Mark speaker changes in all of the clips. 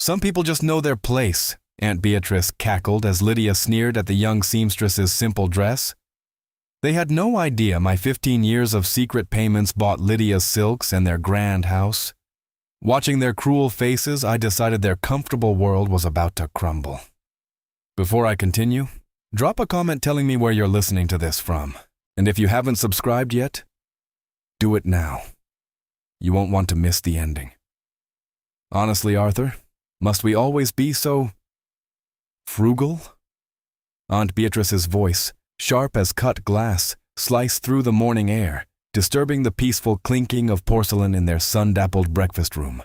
Speaker 1: Some people just know their place, Aunt Beatrice cackled as Lydia sneered at the young seamstress's simple dress. They had no idea my 15 years of secret payments bought Lydia's silks and their grand house. Watching their cruel faces, I decided their comfortable world was about to crumble. Before I continue, drop a comment telling me where you're listening to this from. And if you haven't subscribed yet, do it now. You won't want to miss the ending. Honestly, Arthur, must we always be so frugal? Aunt Beatrice's voice, sharp as cut glass, sliced through the morning air, disturbing the peaceful clinking of porcelain in their sun-dappled breakfast room.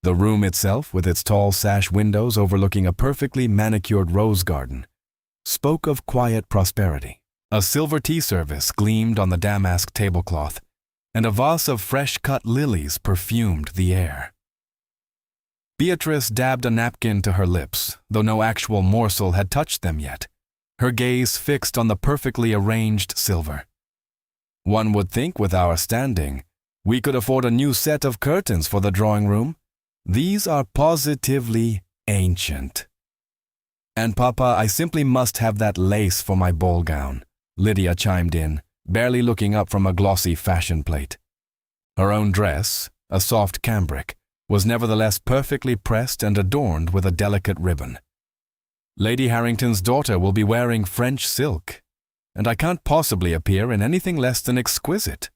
Speaker 1: The room itself, with its tall sash windows overlooking a perfectly manicured rose garden, spoke of quiet prosperity. A silver tea service gleamed on the damask tablecloth, and a vase of fresh-cut lilies perfumed the air. Beatrice dabbed a napkin to her lips, though no actual morsel had touched them yet, her gaze fixed on the perfectly arranged silver. One would think with our standing, we could afford a new set of curtains for the drawing room. These are positively ancient. And Papa, I simply must have that lace for my ball gown, Lydia chimed in, barely looking up from a glossy fashion plate. Her own dress, a soft cambric, was nevertheless perfectly pressed and adorned with a delicate ribbon. Lady Harrington's daughter will be wearing French silk, and I can't possibly appear in anything less than exquisite.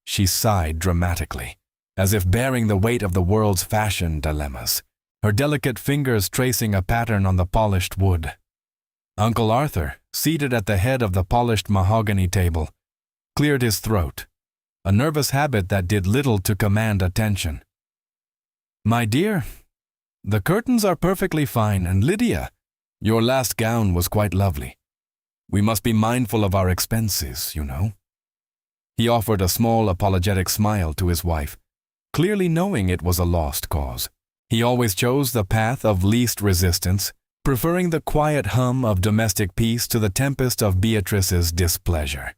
Speaker 1: She sighed dramatically, as if bearing the weight of the world's fashion dilemmas, her delicate fingers tracing a pattern on the polished wood. Uncle Arthur, seated at the head of the polished mahogany table, cleared his throat, a nervous habit that did little to command attention. My dear, the curtains are perfectly fine, and Lydia, your last gown was quite lovely. We must be mindful of our expenses, you know. He offered a small apologetic smile to his wife, clearly knowing it was a lost cause. He always chose the path of least resistance, preferring the quiet hum of domestic peace to the tempest of Beatrice's displeasure.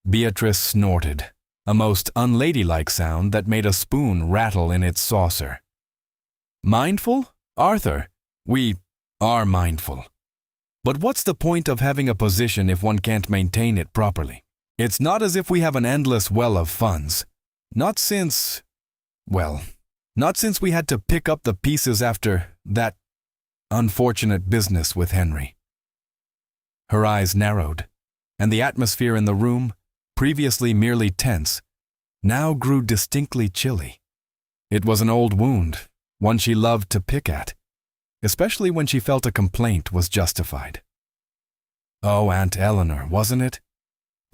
Speaker 1: Beatrice snorted, a most unladylike sound that made a spoon rattle in its saucer. Mindful? Arthur, we are mindful. But what's the point of having a position if one can't maintain it properly? It's not as if we have an endless well of funds. Not since we had to pick up the pieces after that unfortunate business with Henry. Her eyes narrowed, and the atmosphere in the room, previously merely tense, now grew distinctly chilly. It was an old wound, one she loved to pick at, especially when she felt a complaint was justified. Oh, Aunt Eleanor, wasn't it?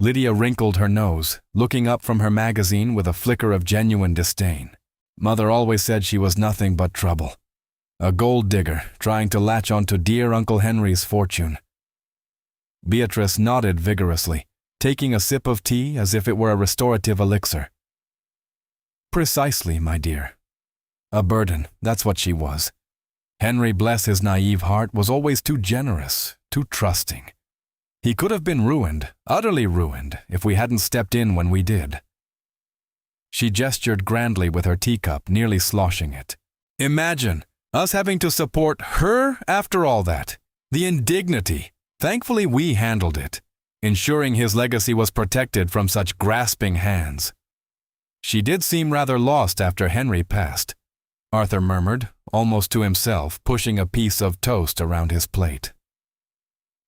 Speaker 1: Lydia wrinkled her nose, looking up from her magazine with a flicker of genuine disdain. Mother always said she was nothing but trouble. A gold digger trying to latch onto dear Uncle Henry's fortune. Beatrice nodded vigorously, taking a sip of tea as if it were a restorative elixir. Precisely, my dear. A burden, that's what she was. Henry, bless his naive heart, was always too generous, too trusting. He could have been ruined, utterly ruined, if we hadn't stepped in when we did. She gestured grandly with her teacup, nearly sloshing it. Imagine us having to support her after all that. The indignity. Thankfully, we handled it, ensuring his legacy was protected from such grasping hands. She did seem rather lost after Henry passed, Arthur murmured, almost to himself, pushing a piece of toast around his plate.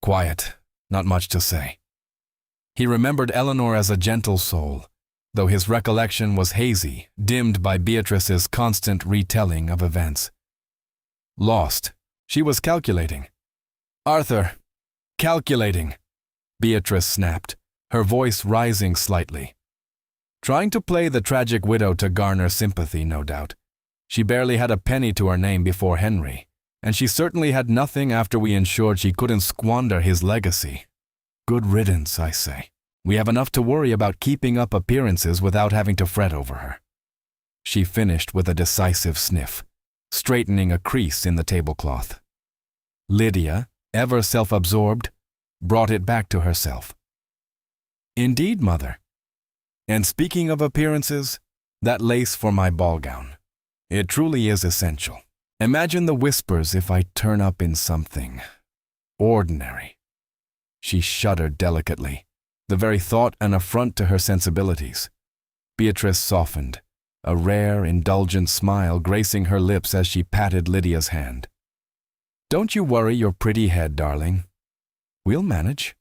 Speaker 1: Quiet, not much to say. He remembered Eleanor as a gentle soul, though his recollection was hazy, dimmed by Beatrice's constant retelling of events. Lost. She was calculating. Arthur, calculating, Beatrice snapped, her voice rising slightly. Trying to play the tragic widow to garner sympathy, no doubt. She barely had a penny to her name before Henry, and she certainly had nothing after we ensured she couldn't squander his legacy. Good riddance, I say. We have enough to worry about keeping up appearances without having to fret over her. She finished with a decisive sniff, straightening a crease in the tablecloth. Lydia, ever self-absorbed, brought it back to herself. Indeed, Mother. And speaking of appearances, that lace for my ball gown. It truly is essential. Imagine the whispers if I turn up in something ordinary. She shuddered delicately, the very thought an affront to her sensibilities. Beatrice softened, a rare, indulgent smile gracing her lips as she patted Lydia's hand. Don't you worry your pretty head, darling. We'll manage.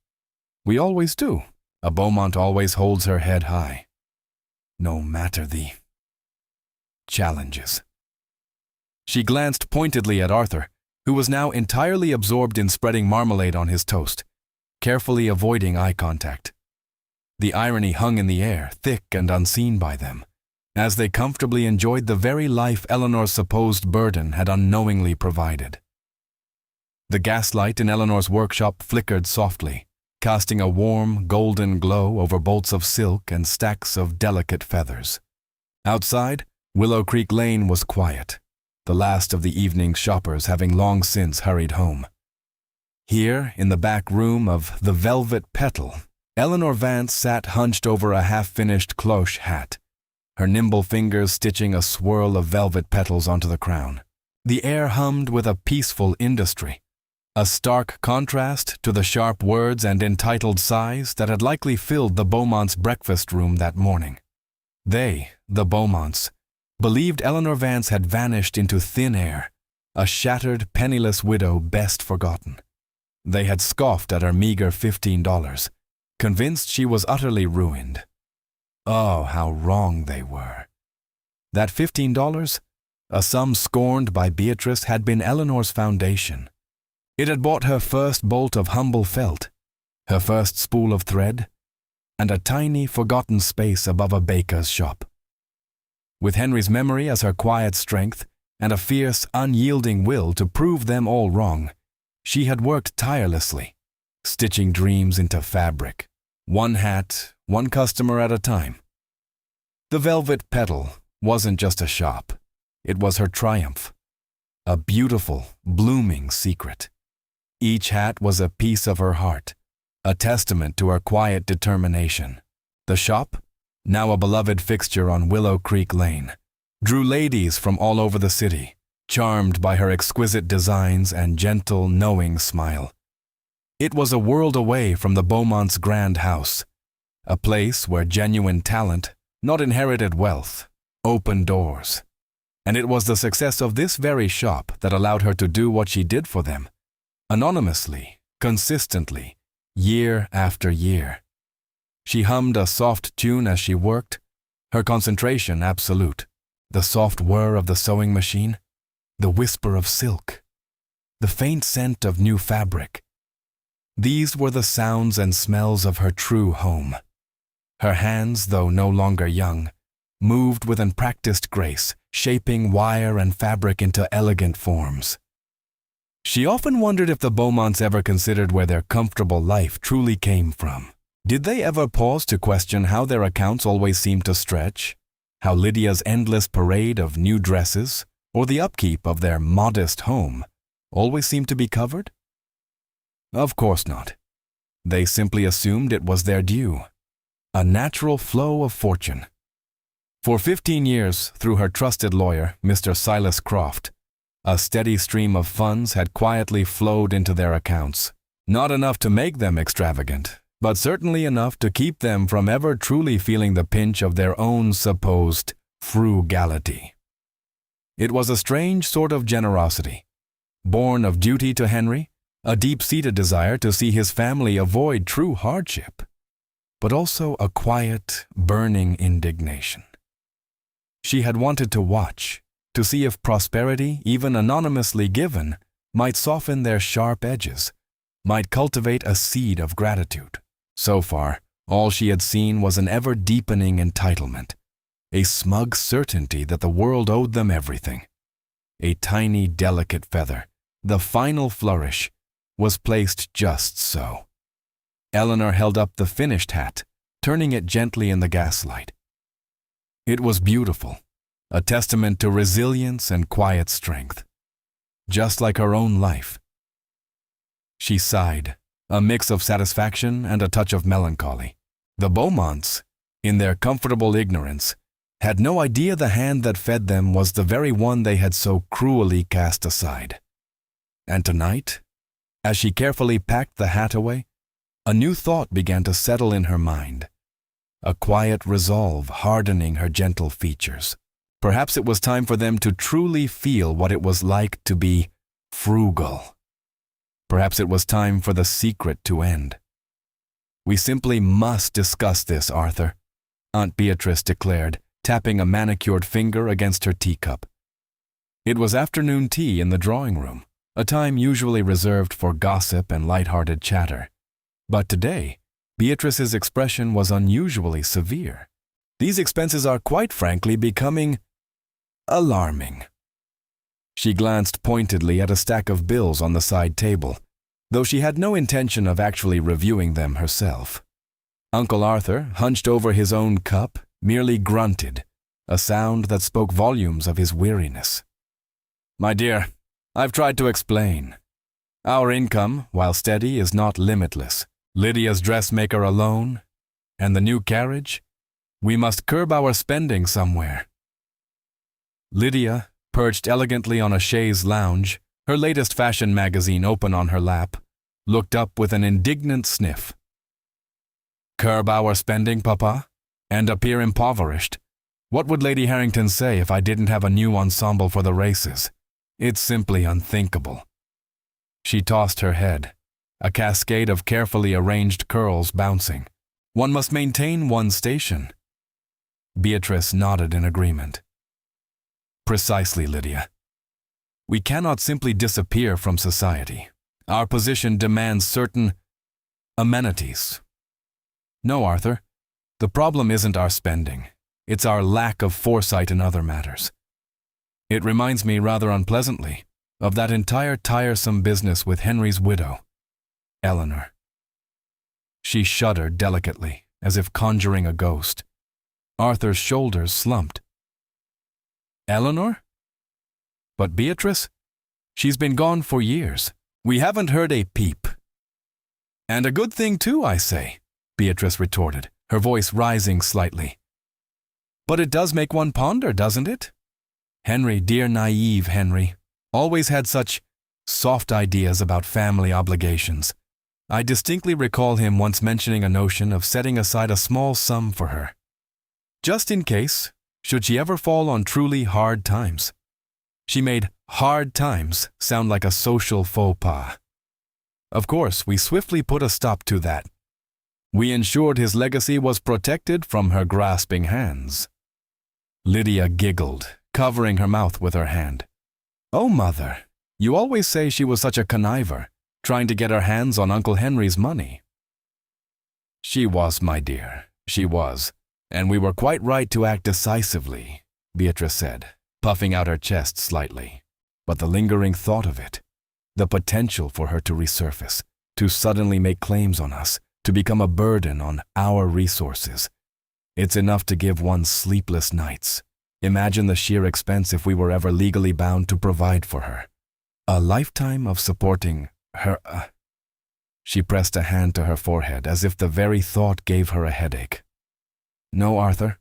Speaker 1: We always do. A Beaumont always holds her head high, no matter the challenges. She glanced pointedly at Arthur, who was now entirely absorbed in spreading marmalade on his toast, carefully avoiding eye contact. The irony hung in the air, thick and unseen by them, as they comfortably enjoyed the very life Eleanor's supposed burden had unknowingly provided. The gaslight in Eleanor's workshop flickered softly, casting a warm, golden glow over bolts of silk and stacks of delicate feathers. Outside, Willow Creek Lane was quiet, the last of the evening's shoppers having long since hurried home. Here, in the back room of the Velvet Petal, Eleanor Vance sat hunched over a half-finished cloche hat, her nimble fingers stitching a swirl of velvet petals onto the crown. The air hummed with a peaceful industry, a stark contrast to the sharp words and entitled sighs that had likely filled the Beaumonts' breakfast room that morning. They, the Beaumonts, believed Eleanor Vance had vanished into thin air, a shattered, penniless widow best forgotten. They had scoffed at her meager $15, convinced she was utterly ruined. Oh, how wrong they were. That $15, a sum scorned by Beatrice, had been Eleanor's foundation. It had bought her first bolt of humble felt, her first spool of thread, and a tiny, forgotten space above a baker's shop. With Henry's memory as her quiet strength and a fierce, unyielding will to prove them all wrong, she had worked tirelessly, stitching dreams into fabric, one hat, one customer at a time. The Velvet Petal wasn't just a shop. It was her triumph, a beautiful, blooming secret. Each hat was a piece of her heart, a testament to her quiet determination. The shop, now a beloved fixture on Willow Creek Lane, drew ladies from all over the city, charmed by her exquisite designs and gentle, knowing smile. It was a world away from the Beaumonts' grand house, a place where genuine talent, not inherited wealth, opened doors. And it was the success of this very shop that allowed her to do what she did for them, anonymously, consistently, year after year. She hummed a soft tune as she worked, her concentration absolute, the soft whir of the sewing machine, the whisper of silk, the faint scent of new fabric. These were the sounds and smells of her true home. Her hands, though no longer young, moved with unpracticed grace, shaping wire and fabric into elegant forms. She often wondered if the Beaumonts ever considered where their comfortable life truly came from. Did they ever pause to question how their accounts always seemed to stretch? How Lydia's endless parade of new dresses, or the upkeep of their modest home, always seemed to be covered? Of course not. They simply assumed it was their due, a natural flow of fortune. For 15 years, through her trusted lawyer, Mr. Silas Croft, a steady stream of funds had quietly flowed into their accounts. Not enough to make them extravagant, but certainly enough to keep them from ever truly feeling the pinch of their own supposed frugality. It was a strange sort of generosity, born of duty to Henry, a deep-seated desire to see his family avoid true hardship, but also a quiet, burning indignation. She had wanted to watch, to see if prosperity, even anonymously given, might soften their sharp edges, might cultivate a seed of gratitude. So far, all she had seen was an ever-deepening entitlement, a smug certainty that the world owed them everything. A tiny, delicate feather, the final flourish, was placed just so. Eleanor held up the finished hat, turning it gently in the gaslight. It was beautiful, a testament to resilience and quiet strength, just like her own life. She sighed, a mix of satisfaction and a touch of melancholy. The Beaumonts, in their comfortable ignorance, had no idea the hand that fed them was the very one they had so cruelly cast aside. And tonight, as she carefully packed the hat away, a new thought began to settle in her mind, a quiet resolve hardening her gentle features. Perhaps it was time for them to truly feel what it was like to be frugal. Perhaps it was time for the secret to end. "We simply must discuss this, Arthur," Aunt Beatrice declared, tapping a manicured finger against her teacup. It was afternoon tea in the drawing room, a time usually reserved for gossip and light-hearted chatter. But today, Beatrice's expression was unusually severe. "These expenses are quite frankly becoming alarming." She glanced pointedly at a stack of bills on the side table, though she had no intention of actually reviewing them herself. Uncle Arthur, hunched over his own cup, merely grunted, a sound that spoke volumes of his weariness. "My dear, I've tried to explain. Our income, while steady, is not limitless. Lydia's dressmaker alone, and the new carriage, we must curb our spending somewhere." Lydia, perched elegantly on a chaise lounge, her latest fashion magazine open on her lap, looked up with an indignant sniff. "Curb our spending, Papa? And appear impoverished? What would Lady Harrington say if I didn't have a new ensemble for the races? It's simply unthinkable." She tossed her head, a cascade of carefully arranged curls bouncing. "One must maintain one's station." Beatrice nodded in agreement. "Precisely, Lydia. We cannot simply disappear from society. Our position demands certain amenities." "No, Arthur. The problem isn't our spending. It's our lack of foresight in other matters. It reminds me rather unpleasantly of that entire tiresome business with Henry's widow, Eleanor." She shuddered delicately, as if conjuring a ghost. Arthur's shoulders slumped. "Eleanor? But Beatrice? She's been gone for years. We haven't heard a peep." "And a good thing too, I say," Beatrice retorted, her voice rising slightly. "But it does make one ponder, doesn't it? Henry, dear naive Henry, always had such soft ideas about family obligations. I distinctly recall him once mentioning a notion of setting aside a small sum for her, just in case, should she ever fall on truly hard times. She made hard times sound like a social faux pas. Of course, we swiftly put a stop to that. We ensured his legacy was protected from her grasping hands." Lydia giggled, covering her mouth with her hand. "Oh, Mother, you always say she was such a conniver, trying to get her hands on Uncle Henry's money." "She was, my dear, she was, and we were quite right to act decisively," Beatrice said, puffing out her chest slightly. "But the lingering thought of it, the potential for her to resurface, to suddenly make claims on us, to become a burden on our resources, it's enough to give one sleepless nights. Imagine the sheer expense if we were ever legally bound to provide for her. A lifetime of supporting her." She pressed a hand to her forehead as if the very thought gave her a headache. "No, Arthur.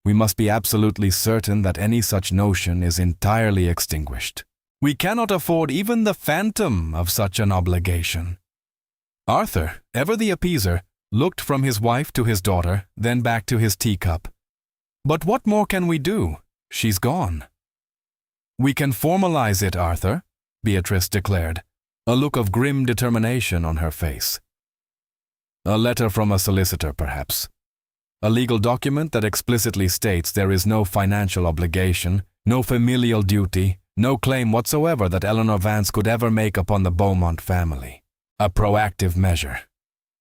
Speaker 1: We must be absolutely certain that any such notion is entirely extinguished. We cannot afford even the phantom of such an obligation." Arthur, ever the appeaser, looked from his wife to his daughter, then back to his teacup. "But what more can we do? She's gone." "We can formalize it, Arthur," Beatrice declared, a look of grim determination on her face. "A letter from a solicitor, perhaps. A legal document that explicitly states there is no financial obligation, no familial duty, no claim whatsoever that Eleanor Vance could ever make upon the Beaumont family. A proactive measure.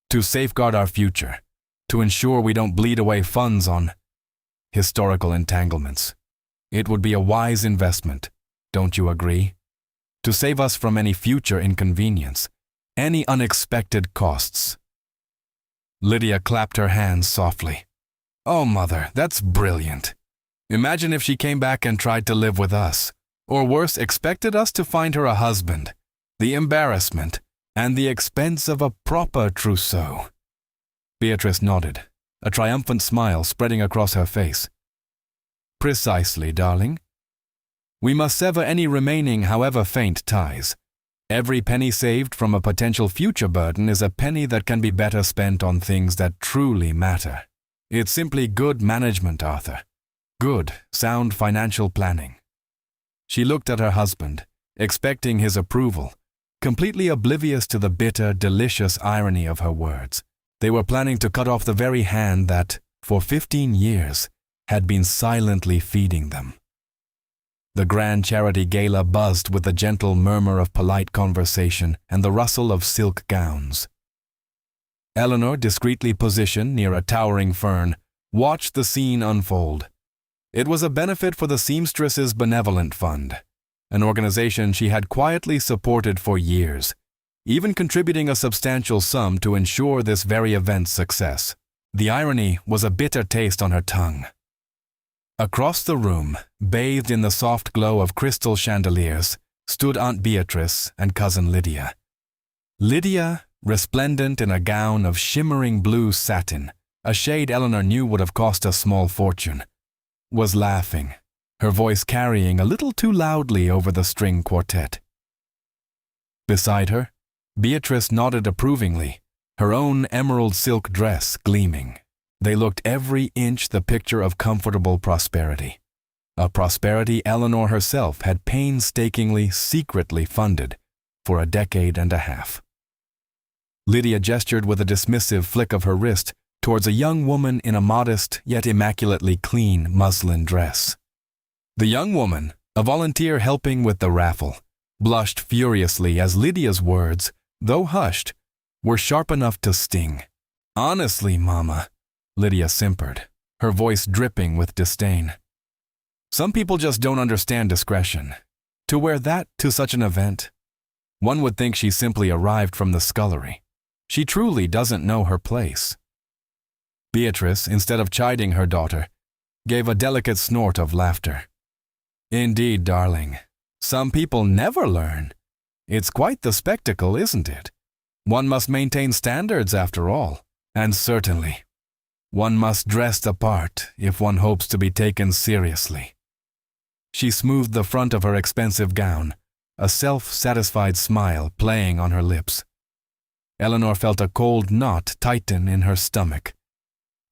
Speaker 1: To safeguard our future. To ensure we don't bleed away funds on historical entanglements. It would be a wise investment, don't you agree? To save us from any future inconvenience, any unexpected costs." Lydia clapped her hands softly. "Oh, Mother, that's brilliant. Imagine if she came back and tried to live with us, or worse, expected us to find her a husband. The embarrassment and the expense of a proper trousseau." Beatrice nodded, a triumphant smile spreading across her face. Precisely, darling. We must sever any remaining, however faint, ties. Every penny saved from a potential future burden is a penny that can be better spent on things that truly matter. It's simply good management, Arthur. Good, sound financial planning. She looked at her husband, expecting his approval, completely oblivious to the bitter, delicious irony of her words. They were planning to cut off the very hand that, for 15 years, had been silently feeding them. The grand charity gala buzzed with the gentle murmur of polite conversation and the rustle of silk gowns. Eleanor, discreetly positioned near a towering fern, watched the scene unfold. It was a benefit for the Seamstress's Benevolent Fund, an organization she had quietly supported for years, even contributing a substantial sum to ensure this very event's success. The irony was a bitter taste on her tongue. Across the room, bathed in the soft glow of crystal chandeliers, stood Aunt Beatrice and Cousin Lydia. Lydia, resplendent in a gown of shimmering blue satin, a shade Eleanor knew would have cost a small fortune, was laughing, her voice carrying a little too loudly over the string quartet. Beside her, Beatrice nodded approvingly, her own emerald silk dress gleaming. They looked every inch the picture of comfortable prosperity, a prosperity Eleanor herself had painstakingly, secretly funded for a decade and a half. Lydia gestured with a dismissive flick of her wrist towards a young woman in a modest yet immaculately clean muslin dress. The young woman, a volunteer helping with the raffle, blushed furiously as Lydia's words, though hushed, were sharp enough to sting. "Honestly, Mama," Lydia simpered, her voice dripping with disdain. "Some people just don't understand discretion. To wear that to such an event, one would think she simply arrived from the scullery. She truly doesn't know her place." Beatrice, instead of chiding her daughter, gave a delicate snort of laughter. "Indeed, darling, some people never learn. It's quite the spectacle, isn't it? One must maintain standards after all, and certainly, one must dress the part if one hopes to be taken seriously." She smoothed the front of her expensive gown, a self-satisfied smile playing on her lips. Eleanor felt a cold knot tighten in her stomach.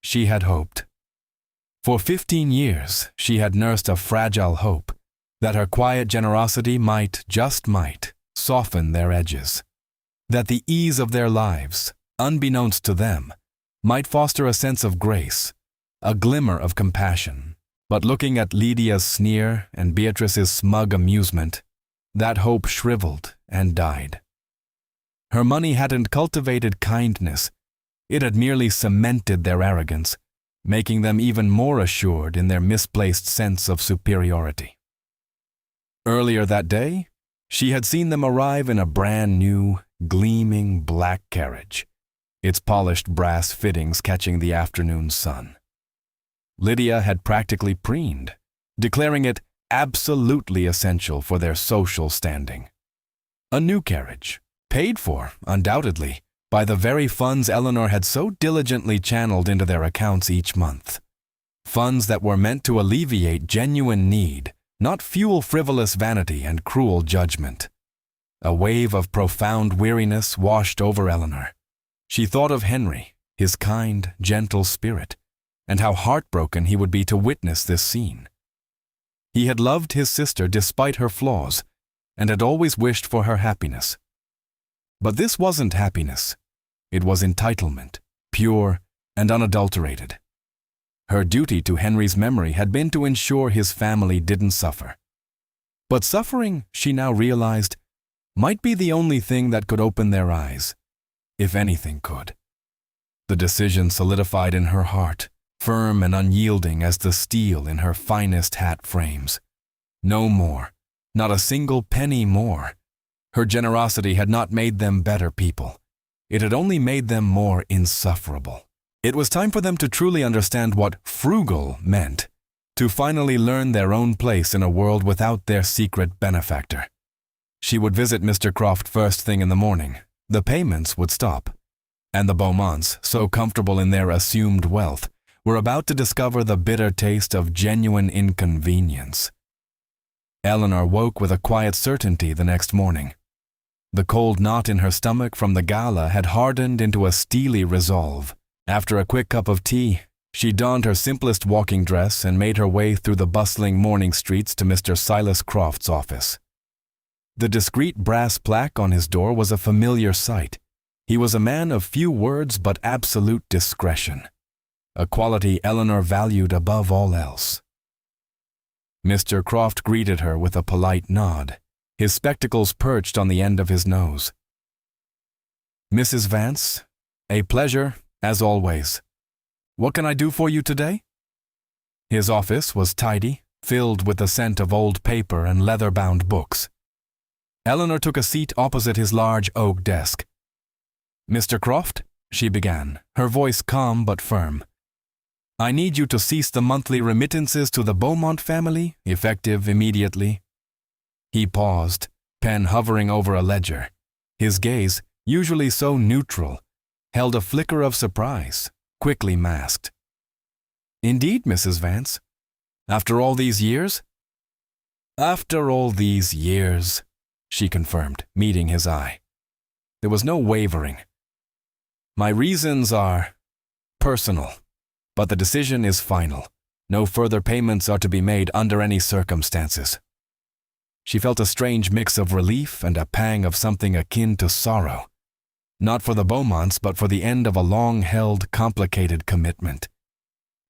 Speaker 1: She had hoped. For 15 years, she had nursed a fragile hope that her quiet generosity might, just might, soften their edges. That the ease of their lives, unbeknownst to them, might foster a sense of grace, a glimmer of compassion. But looking at Lydia's sneer and Beatrice's smug amusement, that hope shriveled and died. Her money hadn't cultivated kindness, it had merely cemented their arrogance, making them even more assured in their misplaced sense of superiority. Earlier that day, she had seen them arrive in a brand new, gleaming black carriage, its polished brass fittings catching the afternoon sun. Lydia had practically preened, declaring it absolutely essential for their social standing. A new carriage, paid for, undoubtedly, by the very funds Eleanor had so diligently channeled into their accounts each month. Funds that were meant to alleviate genuine need, not fuel frivolous vanity and cruel judgment. A wave of profound weariness washed over Eleanor. She thought of Henry, his kind, gentle spirit, and how heartbroken he would be to witness this scene. He had loved his sister despite her flaws, and had always wished for her happiness. But this wasn't happiness. It was entitlement, pure and unadulterated. Her duty to Henry's memory had been to ensure his family didn't suffer. But suffering, she now realized, might be the only thing that could open their eyes, if anything could. The decision solidified in her heart, firm and unyielding as the steel in her finest hat frames. No more, not a single penny more. Her generosity had not made them better people. It had only made them more insufferable. It was time for them to truly understand what frugal meant, to finally learn their own place in a world without their secret benefactor. She would visit Mr. Croft first thing in the morning. The payments would stop. And the Beaumonts, so comfortable in their assumed wealth, were about to discover the bitter taste of genuine inconvenience. Eleanor woke with a quiet certainty the next morning. The cold knot in her stomach from the gala had hardened into a steely resolve. After a quick cup of tea, she donned her simplest walking dress and made her way through the bustling morning streets to Mr. Silas Croft's office. The discreet brass plaque on his door was a familiar sight. He was a man of few words but absolute discretion, a quality Eleanor valued above all else. Mr. Croft greeted her with a polite nod, his spectacles perched on the end of his nose. "Mrs. Vance, a pleasure, as always. What can I do for you today?" His office was tidy, filled with the scent of old paper and leather-bound books. Eleanor took a seat opposite his large oak desk. "Mr. Croft," she began, her voice calm but firm, "I need you to cease the monthly remittances to the Beaumont family, effective immediately." He paused, pen hovering over a ledger. His gaze, usually so neutral, held a flicker of surprise, quickly masked. "Indeed, Mrs. Vance? After all these years?" "After all these years," she confirmed, meeting his eye. There was no wavering. "My reasons are personal, but the decision is final. No further payments are to be made under any circumstances." She felt a strange mix of relief and a pang of something akin to sorrow. Not for the Beaumonts, but for the end of a long-held, complicated commitment.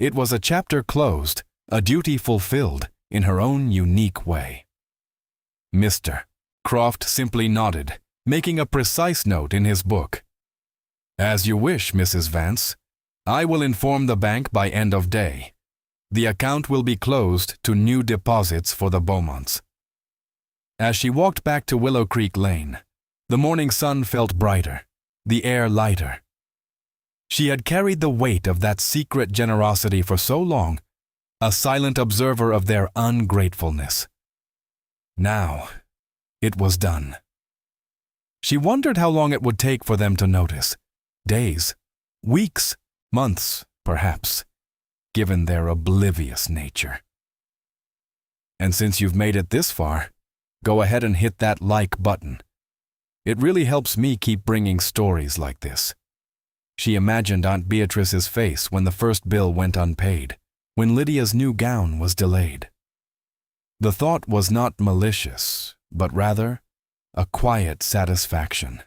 Speaker 1: It was a chapter closed, a duty fulfilled, in her own unique way. Mr. Croft simply nodded, making a precise note in his book. "As you wish, Mrs. Vance. I will inform the bank by end of day. The account will be closed to new deposits for the Beaumonts." As she walked back to Willow Creek Lane, the morning sun felt brighter, the air lighter. She had carried the weight of that secret generosity for so long, a silent observer of their ungratefulness. Now, it was done. She wondered how long it would take for them to notice. Days, weeks, months, perhaps, given their oblivious nature. And since you've made it this far, go ahead and hit that like button. It really helps me keep bringing stories like this. She imagined Aunt Beatrice's face when the first bill went unpaid, when Lydia's new gown was delayed. The thought was not malicious, but rather a quiet satisfaction.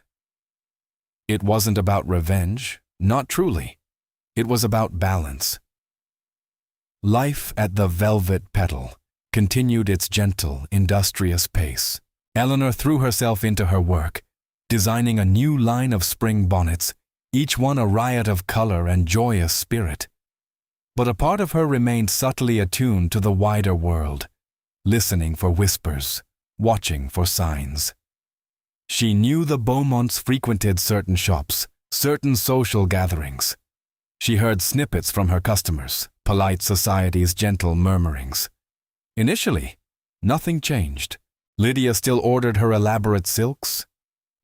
Speaker 1: It wasn't about revenge, not truly. It was about balance. Life at the Velvet Petal continued its gentle, industrious pace. Eleanor threw herself into her work, designing a new line of spring bonnets, each one a riot of color and joyous spirit. But a part of her remained subtly attuned to the wider world, listening for whispers, watching for signs. She knew the Beaumonts frequented certain shops, certain social gatherings. She heard snippets from her customers, polite society's gentle murmurings. Initially, nothing changed. Lydia still ordered her elaborate silks.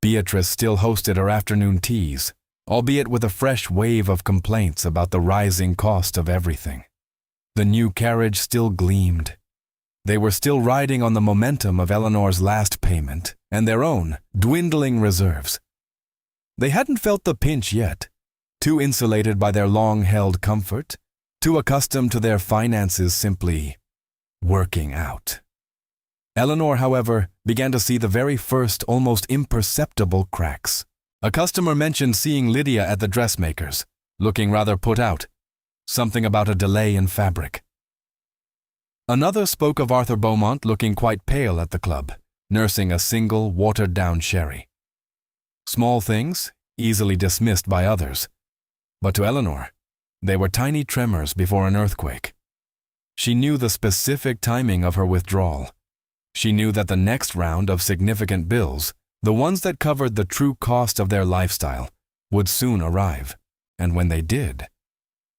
Speaker 1: Beatrice still hosted her afternoon teas, albeit with a fresh wave of complaints about the rising cost of everything. The new carriage still gleamed. They were still riding on the momentum of Eleanor's last payment and their own dwindling reserves. They hadn't felt the pinch yet, too insulated by their long-held comfort, too accustomed to their finances simply working out. Eleanor, however, began to see the very first, almost imperceptible cracks. A customer mentioned seeing Lydia at the dressmaker's, looking rather put out, something about a delay in fabric. Another spoke of Arthur Beaumont looking quite pale at the club, nursing a single, watered-down sherry. Small things, easily dismissed by others. But to Eleanor, they were tiny tremors before an earthquake. She knew the specific timing of her withdrawal. She knew that the next round of significant bills, the ones that covered the true cost of their lifestyle, would soon arrive, and when they did,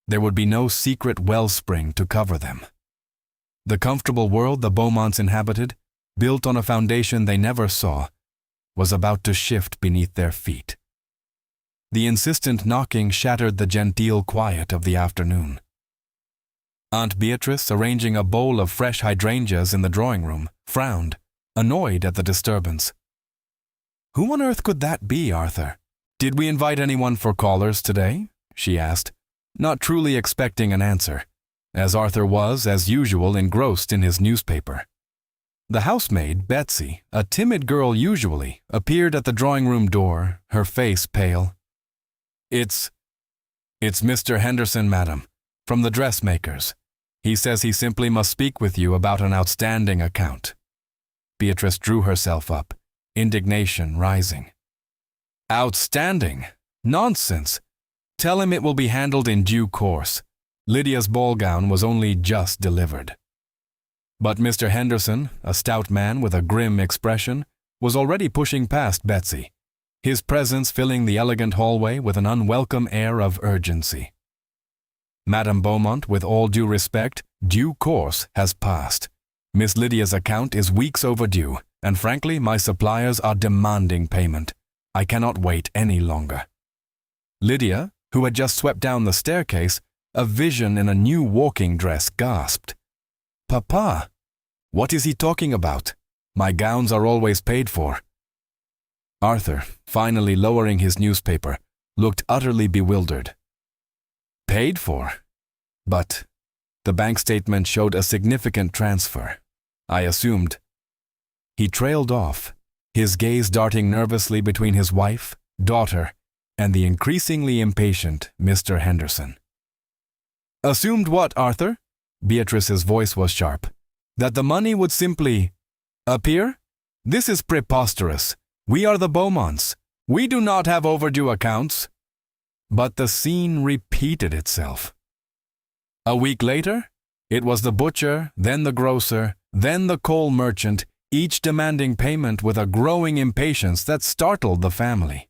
Speaker 1: there would be no secret wellspring to cover them. The comfortable world the Beaumonts inhabited, built on a foundation they never saw, was about to shift beneath their feet. The insistent knocking shattered the genteel quiet of the afternoon. Aunt Beatrice, arranging a bowl of fresh hydrangeas in the drawing room, frowned, annoyed at the disturbance. "Who on earth could that be, Arthur? Did we invite anyone for callers today?" she asked, not truly expecting an answer, as Arthur was, as usual, engrossed in his newspaper. The housemaid, Betsy, a timid girl usually, appeared at the drawing-room door, her face pale. It's Mr. Henderson, madam, from the dressmakers. He says he simply must speak with you about an outstanding account." Beatrice drew herself up, indignation rising. "Outstanding? Nonsense! Tell him it will be handled in due course. Lydia's ball gown was only just delivered." But Mr. Henderson, a stout man with a grim expression, was already pushing past Betsy, his presence filling the elegant hallway with an unwelcome air of urgency. "Madame Beaumont, with all due respect, due course has passed. Miss Lydia's account is weeks overdue, and frankly, my suppliers are demanding payment. I cannot wait any longer." Lydia, who had just swept down the staircase, a vision in a new walking dress, gasped. "Papa, what is he talking about? My gowns are always paid for." Arthur, finally lowering his newspaper, looked utterly bewildered. "Paid for? But the bank statement showed a significant transfer. I assumed." He trailed off, his gaze darting nervously between his wife, daughter, and the increasingly impatient Mr. Henderson. "Assumed what, Arthur?" Beatrice's voice was sharp. "That the money would simply appear? This is preposterous. We are the Beaumonts. We do not have overdue accounts." But the scene repeated itself. A week later, it was the butcher, then the grocer, then the coal merchant, each demanding payment with a growing impatience that startled the family.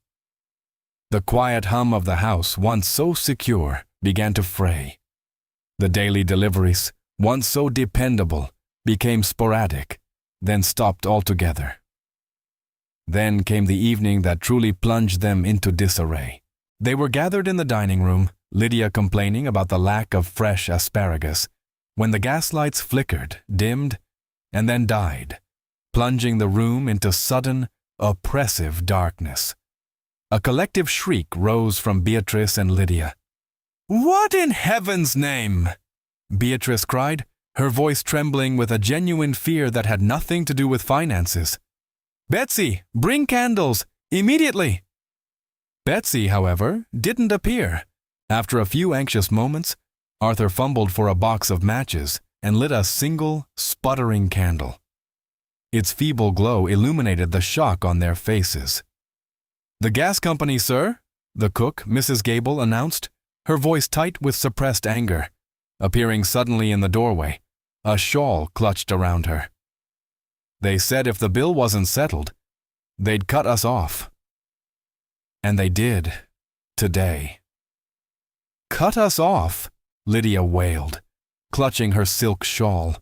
Speaker 1: The quiet hum of the house, once so secure, began to fray. The daily deliveries, once so dependable, became sporadic, then stopped altogether. Then came the evening that truly plunged them into disarray. They were gathered in the dining room, Lydia complaining about the lack of fresh asparagus, when the gaslights flickered, dimmed, and then died, plunging the room into sudden, oppressive darkness. A collective shriek rose from Beatrice and Lydia. "What in heaven's name?" Beatrice cried, her voice trembling with a genuine fear that had nothing to do with finances. "Betsy, bring candles, immediately!" Betsy, however, didn't appear. After a few anxious moments, Arthur fumbled for a box of matches and lit a single, sputtering candle. Its feeble glow illuminated the shock on their faces. "The gas company, sir," the cook, Mrs. Gable, announced, her voice tight with suppressed anger, appearing suddenly in the doorway, a shawl clutched around her. "They said if the bill wasn't settled, they'd cut us off." And they did, today. "Cut us off?" Lydia wailed, clutching her silk shawl.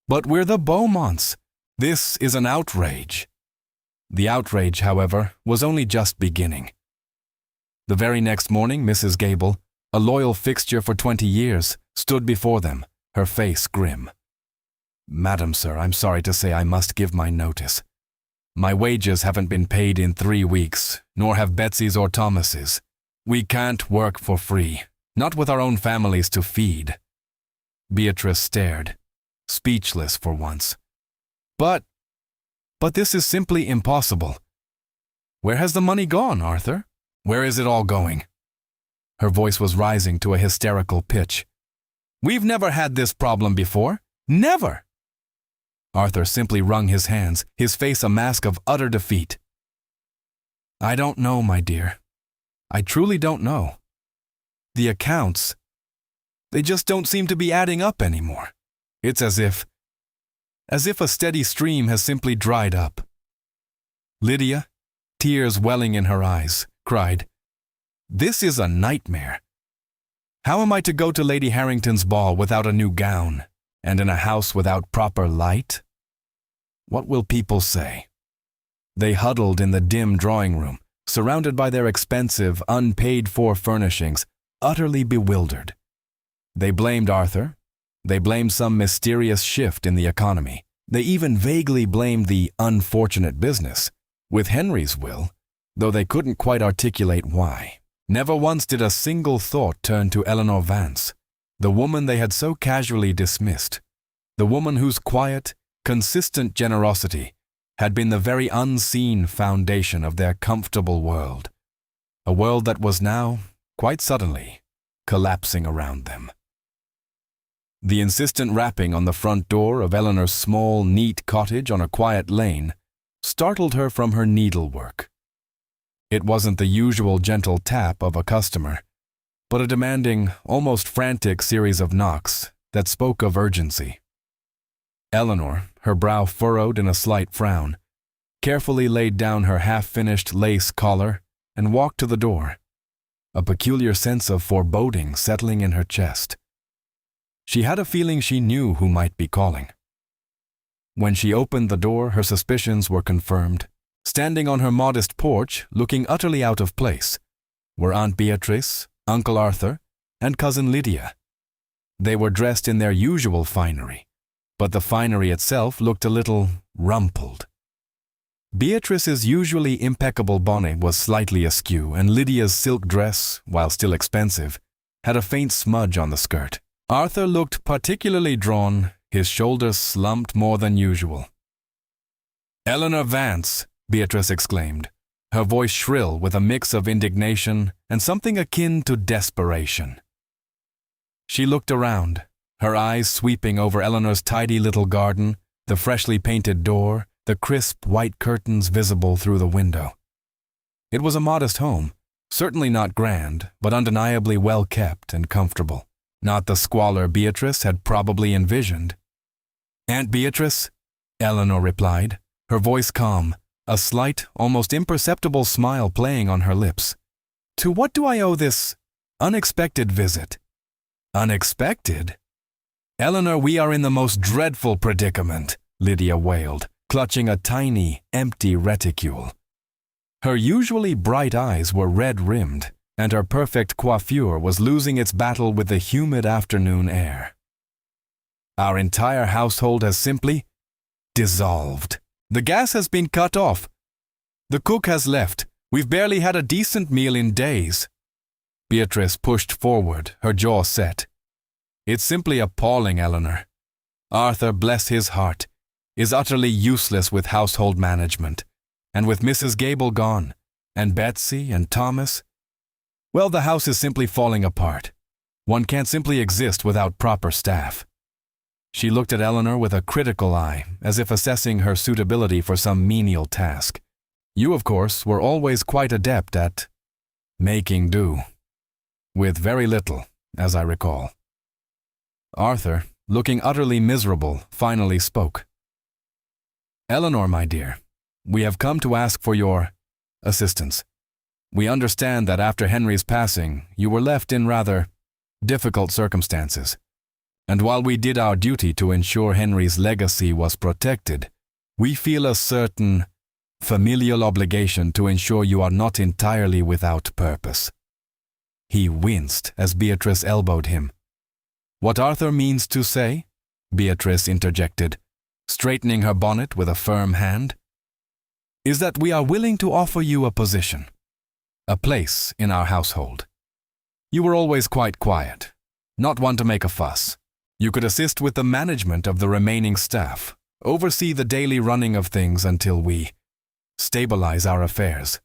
Speaker 1: "But we're the Beaumonts. This is an outrage." The outrage, however, was only just beginning. The very next morning, Mrs. Gable, a loyal fixture for 20 years, stood before them, her face grim. "Madam, sir, I'm sorry to say I must give my notice. My wages haven't been paid in 3 weeks, nor have Betsy's or Thomas's. We can't work for free, not with our own families to feed." Beatrice stared, speechless for once. But this is simply impossible. Where has the money gone, Arthur? Where is it all going?" Her voice was rising to a hysterical pitch. "We've never had this problem before. Never!" Arthur simply wrung his hands, his face a mask of utter defeat. "I don't know, my dear. I truly don't know. The accounts, they just don't seem to be adding up anymore. It's as if a steady stream has simply dried up." Lydia, tears welling in her eyes, cried, "This is a nightmare. How am I to go to Lady Harrington's ball without a new gown, and in a house without proper light? What will people say?" They huddled in the dim drawing room, surrounded by their expensive, unpaid-for furnishings, utterly bewildered. They blamed Arthur, They blamed some mysterious shift in the economy. They even vaguely blamed the unfortunate business with Henry's will, though they couldn't quite articulate why. Never once did a single thought turn to Eleanor Vance, the woman they had so casually dismissed, the woman whose quiet, consistent generosity had been the very unseen foundation of their comfortable world, a world that was now, quite suddenly, collapsing around them. The insistent rapping on the front door of Eleanor's small, neat cottage on a quiet lane startled her from her needlework. It wasn't the usual gentle tap of a customer, but a demanding, almost frantic series of knocks that spoke of urgency. Eleanor, her brow furrowed in a slight frown, carefully laid down her half-finished lace collar and walked to the door, a peculiar sense of foreboding settling in her chest. She had a feeling she knew who might be calling. When she opened the door, her suspicions were confirmed. Standing on her modest porch, looking utterly out of place, were Aunt Beatrice, Uncle Arthur, and Cousin Lydia. They were dressed in their usual finery, but the finery itself looked a little rumpled. Beatrice's usually impeccable bonnet was slightly askew, and Lydia's silk dress, while still expensive, had a faint smudge on the skirt. Arthur looked particularly drawn, his shoulders slumped more than usual. "Eleanor Vance!" Beatrice exclaimed, her voice shrill with a mix of indignation and something akin to desperation. She looked around, her eyes sweeping over Eleanor's tidy little garden, the freshly painted door, the crisp white curtains visible through the window. It was a modest home, certainly not grand, but undeniably well kept and comfortable. Not the squalor Beatrice had probably envisioned. "Aunt Beatrice," Eleanor replied, her voice calm, a slight, almost imperceptible smile playing on her lips. "To what do I owe this unexpected visit?" "Unexpected? Eleanor, we are in the most dreadful predicament," Lydia wailed, clutching a tiny, empty reticule. Her usually bright eyes were red-rimmed, and her perfect coiffure was losing its battle with the humid afternoon air. "Our entire household has simply dissolved. The gas has been cut off. The cook has left. We've barely had a decent meal in days." Beatrice pushed forward, her jaw set. "It's simply appalling, Eleanor. Arthur, bless his heart, is utterly useless with household management, and with Mrs. Gable gone, and Betsy and Thomas, well, the house is simply falling apart. One can't simply exist without proper staff." She looked at Eleanor with a critical eye, as if assessing her suitability for some menial task. "You, of course, were always quite adept at making do. With very little, as I recall." Arthur, looking utterly miserable, finally spoke. "Eleanor, my dear, we have come to ask for your assistance. We understand that after Henry's passing, you were left in rather difficult circumstances. And while we did our duty to ensure Henry's legacy was protected, we feel a certain familial obligation to ensure you are not entirely without purpose." He winced as Beatrice elbowed him. "What Arthur means to say," Beatrice interjected, straightening her bonnet with a firm hand, "is that we are willing to offer you a position, a place in our household. You were always quite quiet, not one to make a fuss. You could assist with the management of the remaining staff, oversee the daily running of things until we stabilize our affairs.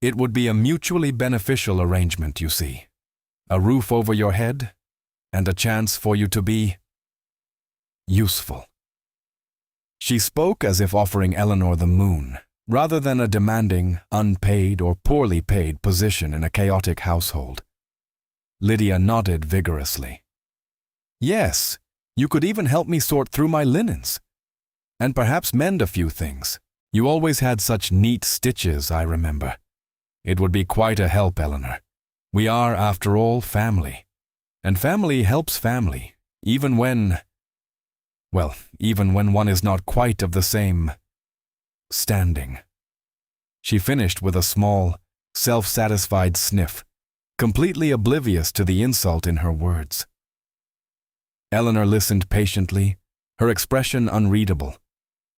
Speaker 1: It would be a mutually beneficial arrangement, you see. A roof over your head, and a chance for you to be useful." She spoke as if offering Eleanor the moon, rather than a demanding, unpaid or poorly paid position in a chaotic household. Lydia nodded vigorously. "Yes, you could even help me sort through my linens, and perhaps mend a few things. You always had such neat stitches, I remember. It would be quite a help, Eleanor. We are, after all, family. And family helps family, even when one is not quite of the same standing." She finished with a small, self-satisfied sniff, completely oblivious to the insult in her words. Eleanor listened patiently, her expression unreadable.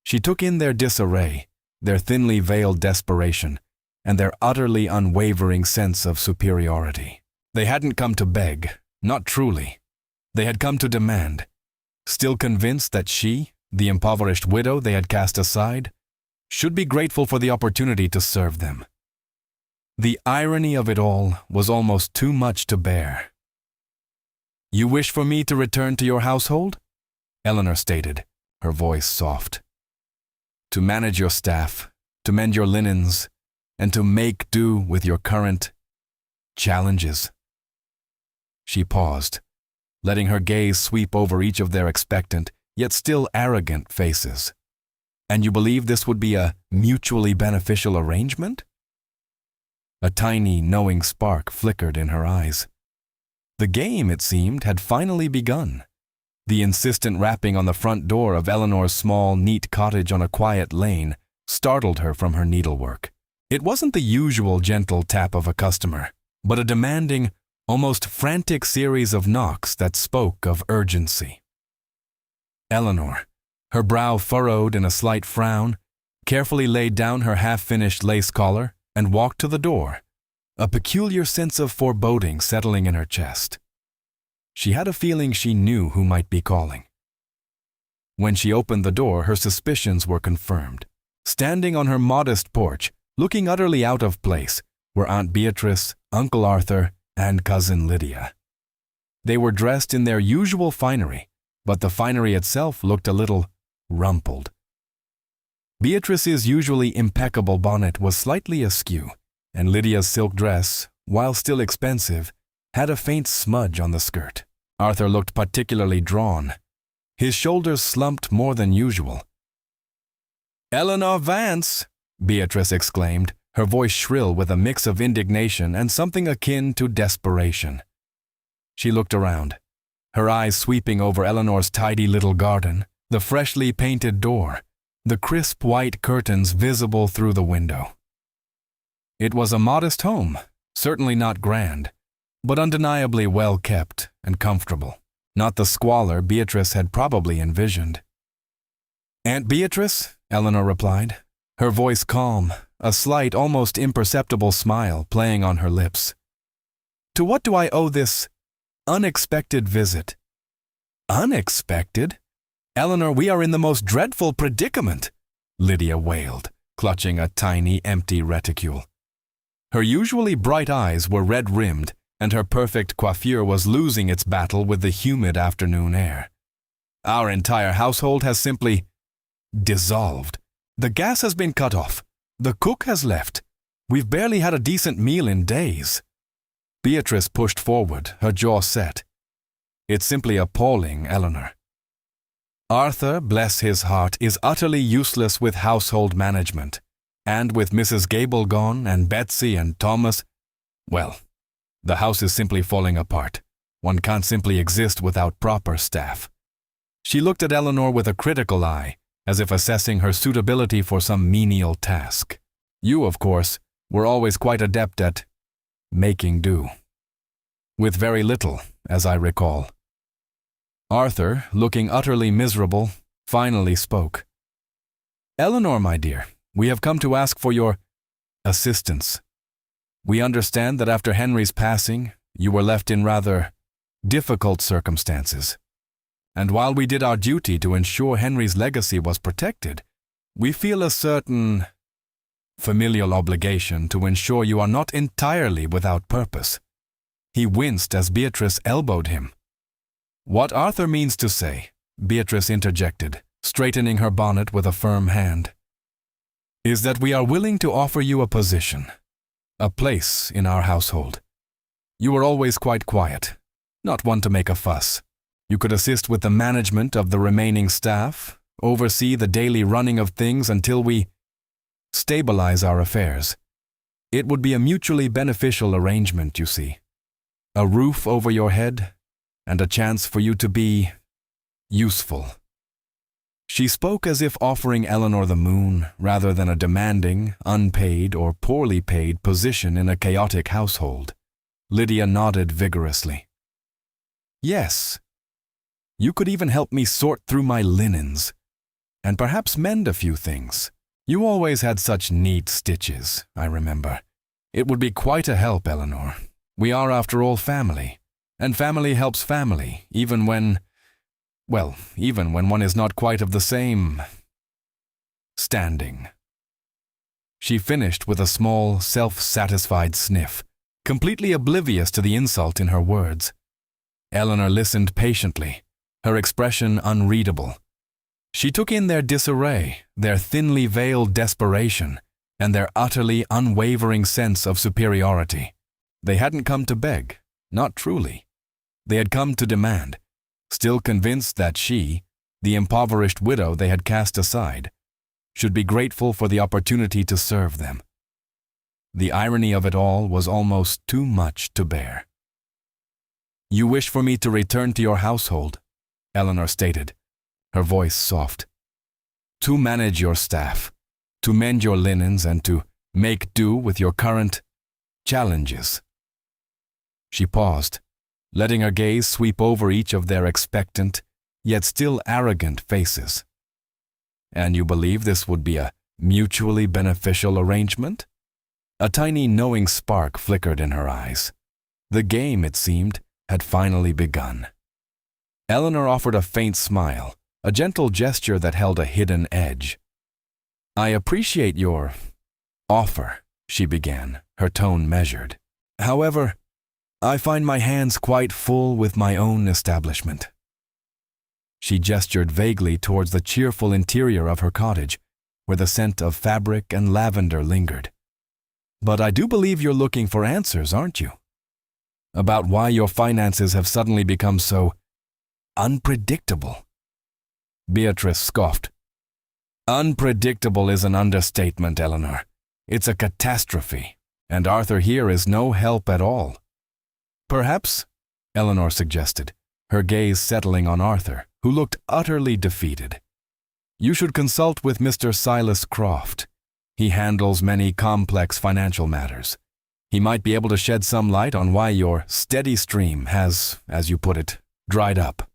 Speaker 1: She took in their disarray, their thinly veiled desperation, and their utterly unwavering sense of superiority. They hadn't come to beg, not truly. They had come to demand, still convinced that she, the impoverished widow they had cast aside, should be grateful for the opportunity to serve them. The irony of it all was almost too much to bear. "You wish for me to return to your household?" Eleanor stated, her voice soft. "To manage your staff, to mend your linens, and to make do with your current challenges." She paused, letting her gaze sweep over each of their expectant, yet still arrogant faces. "And you believe this would be a mutually beneficial arrangement?" A tiny, knowing spark flickered in her eyes. The game, it seemed, had finally begun. The insistent rapping on the front door of Eleanor's small, neat cottage on a quiet lane startled her from her needlework. It wasn't the usual gentle tap of a customer, but a demanding, almost frantic series of knocks that spoke of urgency. Eleanor, her brow furrowed in a slight frown, carefully laid down her half-finished lace collar and walked to the door, a peculiar sense of foreboding settling in her chest. She had a feeling she knew who might be calling. When she opened the door, her suspicions were confirmed. Standing on her modest porch, looking utterly out of place, were Aunt Beatrice, Uncle Arthur, and Cousin Lydia. They were dressed in their usual finery, but the finery itself looked a little rumpled. Beatrice's usually impeccable bonnet was slightly askew, and Lydia's silk dress, while still expensive, had a faint smudge on the skirt. Arthur looked particularly drawn. His shoulders slumped more than usual. "Eleanor Vance!" Beatrice exclaimed, her voice shrill with a mix of indignation and something akin to desperation. She looked around, her eyes sweeping over Eleanor's tidy little garden, the freshly painted door, the crisp white curtains visible through the window. It was a modest home, certainly not grand, but undeniably well kept and comfortable, not the squalor Beatrice had probably envisioned. "Aunt Beatrice," Eleanor replied, her voice calm, a slight, almost imperceptible smile playing on her lips. "To what do I owe this unexpected visit?" "Unexpected? Eleanor, we are in the most dreadful predicament," Lydia wailed, clutching a tiny, empty reticule. Her usually bright eyes were red-rimmed, and her perfect coiffure was losing its battle with the humid afternoon air. "Our entire household has simply dissolved. The gas has been cut off. The cook has left. We've barely had a decent meal in days." Beatrice pushed forward, her jaw set. "It's simply appalling, Eleanor. Arthur, bless his heart, is utterly useless with household management. And with Mrs. Gable gone, and Betsy and Thomas, well, the house is simply falling apart. One can't simply exist without proper staff." She looked at Eleanor with a critical eye, as if assessing her suitability for some menial task. "You, of course, were always quite adept at making do. With very little, as I recall." Arthur, looking utterly miserable, finally spoke. "Eleanor, my dear, we have come to ask for your assistance. We understand that after Henry's passing, you were left in rather difficult circumstances. And while we did our duty to ensure Henry's legacy was protected, we feel a certain familial obligation to ensure you are not entirely without purpose." He winced as Beatrice elbowed him. "What Arthur means to say," Beatrice interjected, straightening her bonnet with a firm hand, "is that we are willing to offer you a position, a place in our household. You were always quite quiet, not one to make a fuss. You could assist with the management of the remaining staff, oversee the daily running of things until we stabilize our affairs. It would be a mutually beneficial arrangement, you see. A roof over your head, and a chance for you to be useful." She spoke as if offering Eleanor the moon rather than a demanding, unpaid, or poorly paid position in a chaotic household. Lydia nodded vigorously. "Yes. You could even help me sort through my linens, and perhaps mend a few things. You always had such neat stitches, I remember. It would be quite a help, Eleanor. We are, after all, family, and family helps family, even when one is not quite of the same standing. She finished with a small, self-satisfied sniff, completely oblivious to the insult in her words. Eleanor listened patiently, her expression unreadable. She took in their disarray, their thinly veiled desperation, and their utterly unwavering sense of superiority. They hadn't come to beg, not truly. They had come to demand, still convinced that she, the impoverished widow they had cast aside, should be grateful for the opportunity to serve them. The irony of it all was almost too much to bear. "You wish for me to return to your household," Eleanor stated, her voice soft. "To manage your staff, to mend your linens, and to make do with your current challenges." She paused, letting her gaze sweep over each of their expectant, yet still arrogant faces. "And you believe this would be a mutually beneficial arrangement?" A tiny knowing spark flickered in her eyes. The game, it seemed, had finally begun. Eleanor offered a faint smile, a gentle gesture that held a hidden edge. "I appreciate your offer," she began, her tone measured. "However, I find my hands quite full with my own establishment." She gestured vaguely towards the cheerful interior of her cottage, where the scent of fabric and lavender lingered. "But I do believe you're looking for answers, aren't you? About why your finances have suddenly become so unpredictable." Beatrice scoffed. "Unpredictable is an understatement, Eleanor. It's a catastrophe, and Arthur here is no help at all." "Perhaps," Eleanor suggested, her gaze settling on Arthur, who looked utterly defeated, "you should consult with Mr. Silas Croft. He handles many complex financial matters. He might be able to shed some light on why your steady stream has, as you put it, dried up."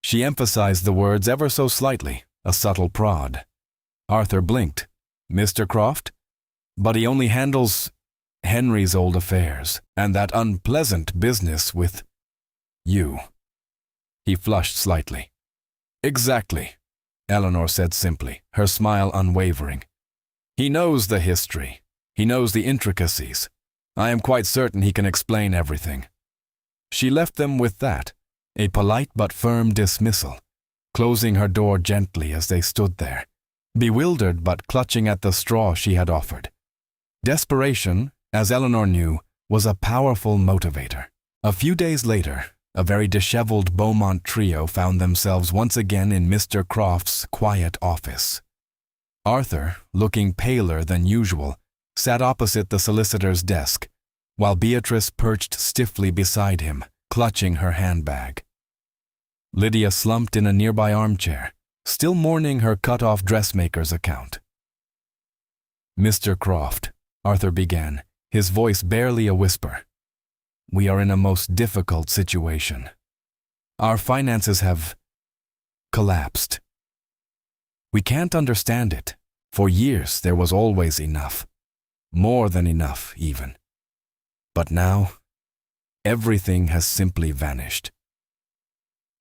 Speaker 1: She emphasized the words ever so slightly, a subtle prod. Arthur blinked. "Mr. Croft? But he only handles Henry's old affairs, and that unpleasant business with you." He flushed slightly. "Exactly," Eleanor said simply, her smile unwavering. "He knows the history. He knows the intricacies. I am quite certain he can explain everything." She left them with that, a polite but firm dismissal, closing her door gently as they stood there, bewildered but clutching at the straw she had offered. Desperation, as Eleanor knew, was a powerful motivator. A few days later, a very disheveled Beaumont trio found themselves once again in Mr. Croft's quiet office. Arthur, looking paler than usual, sat opposite the solicitor's desk, while Beatrice perched stiffly beside him, clutching her handbag. Lydia slumped in a nearby armchair, still mourning her cut-off dressmaker's account. "Mr. Croft," Arthur began, his voice barely a whisper, "we are in a most difficult situation. Our finances have collapsed. We can't understand it. For years there was always enough. More than enough, even. But now, everything has simply vanished."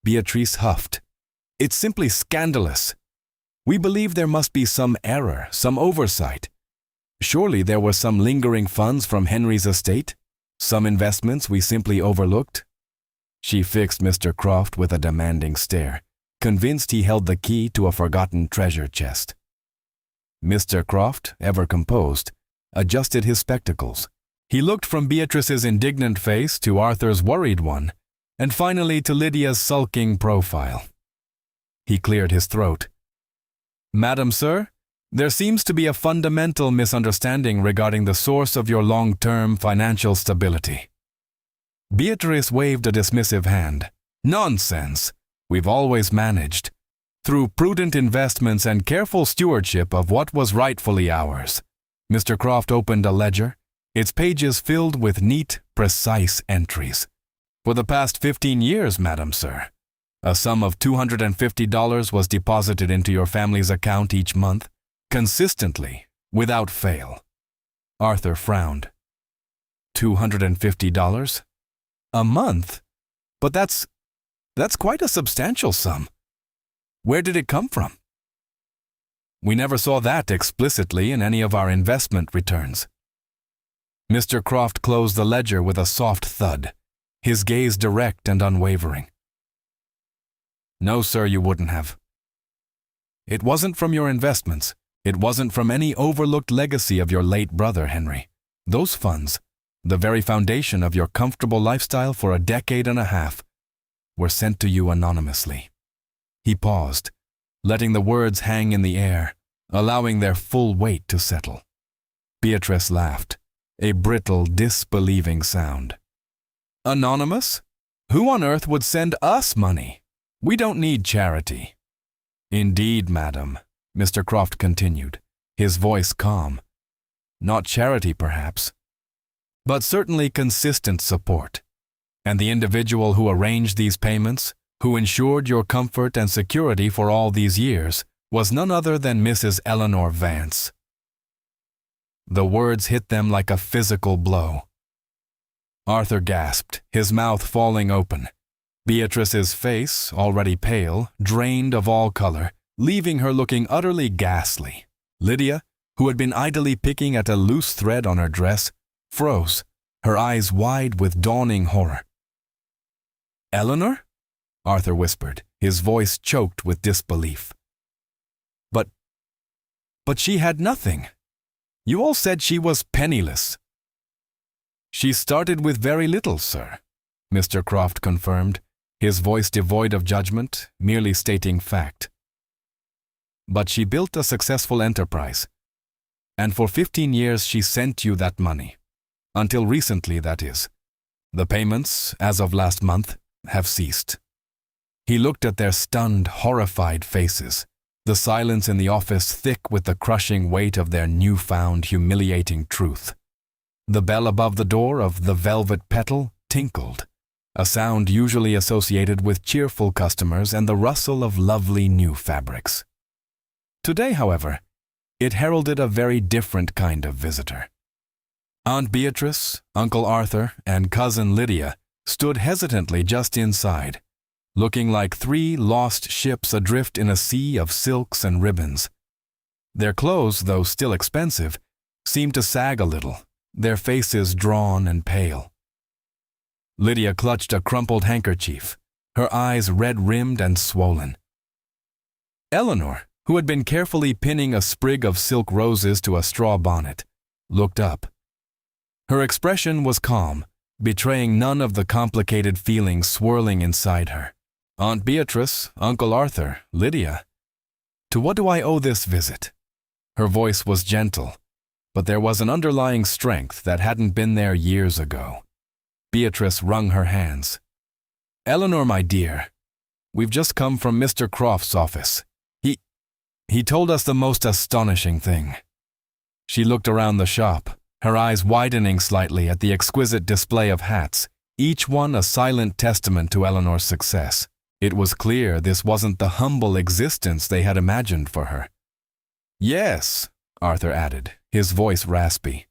Speaker 1: Beatrice huffed. "It's simply scandalous. We believe there must be some error, some oversight. Surely there were some lingering funds from Henry's estate, some investments we simply overlooked." She fixed Mr. Croft with a demanding stare, convinced he held the key to a forgotten treasure chest. Mr. Croft, ever composed, adjusted his spectacles. He looked from Beatrice's indignant face to Arthur's worried one, and finally to Lydia's sulking profile. He cleared his throat. "Madam, sir, there seems to be a fundamental misunderstanding regarding the source of your long-term financial stability." Beatrice waved a dismissive hand. "Nonsense! We've always managed, through prudent investments and careful stewardship of what was rightfully ours." Mr. Croft opened a ledger, its pages filled with neat, precise entries. "For the past 15 years, Madam, sir. A sum of $250 was deposited into your family's account each month, consistently, without fail. Arthur frowned. $250? A month? But that's quite a substantial sum. Where did it come from? We never saw that explicitly in any of our investment returns. Mr. Croft closed the ledger with a soft thud, his gaze direct and unwavering. No, sir, you wouldn't have. It wasn't from your investments. It wasn't from any overlooked legacy of your late brother, Henry. Those funds, the very foundation of your comfortable lifestyle for a decade and a half, were sent to you anonymously. He paused, letting the words hang in the air, allowing their full weight to settle. Beatrice laughed, a brittle, disbelieving sound. Anonymous? Who on earth would send us money? We don't need charity. Indeed, madam, Mr. Croft continued, his voice calm. Not charity, perhaps, but certainly consistent support. And the individual who arranged these payments, who ensured your comfort and security for all these years, was none other than Mrs. Eleanor Vance. The words hit them like a physical blow. Arthur gasped, his mouth falling open. Beatrice's face, already pale, drained of all color, leaving her looking utterly ghastly. Lydia, who had been idly picking at a loose thread on her dress, froze, her eyes wide with dawning horror. Eleanor? Arthur whispered, his voice choked with disbelief. But she had nothing. You all said she was penniless. She started with very little, sir, Mr. Croft confirmed, his voice devoid of judgment, merely stating fact. But she built a successful enterprise, and for 15 years she sent you that money. Until recently, that is. The payments, as of last month, have ceased. He looked at their stunned, horrified faces, the silence in the office thick with the crushing weight of their newfound, humiliating truth. The bell above the door of the Velvet Petal tinkled, a sound usually associated with cheerful customers and the rustle of lovely new fabrics. Today, however, it heralded a very different kind of visitor. Aunt Beatrice, Uncle Arthur, and Cousin Lydia stood hesitantly just inside, looking like three lost ships adrift in a sea of silks and ribbons. Their clothes, though still expensive, seemed to sag a little, their faces drawn and pale. Lydia clutched a crumpled handkerchief, her eyes red-rimmed and swollen. Eleanor, who had been carefully pinning a sprig of silk roses to a straw bonnet, looked up. Her expression was calm, betraying none of the complicated feelings swirling inside her. Aunt Beatrice, Uncle Arthur, Lydia. To what do I owe this visit? Her voice was gentle, but there was an underlying strength that hadn't been there years ago. Beatrice wrung her hands. Eleanor, my dear, we've just come from Mr. Croft's office. He told us the most astonishing thing. She looked around the shop, her eyes widening slightly at the exquisite display of hats, each one a silent testament to Eleanor's success. It was clear this wasn't the humble existence they had imagined for her. Yes, Arthur added, his voice raspy.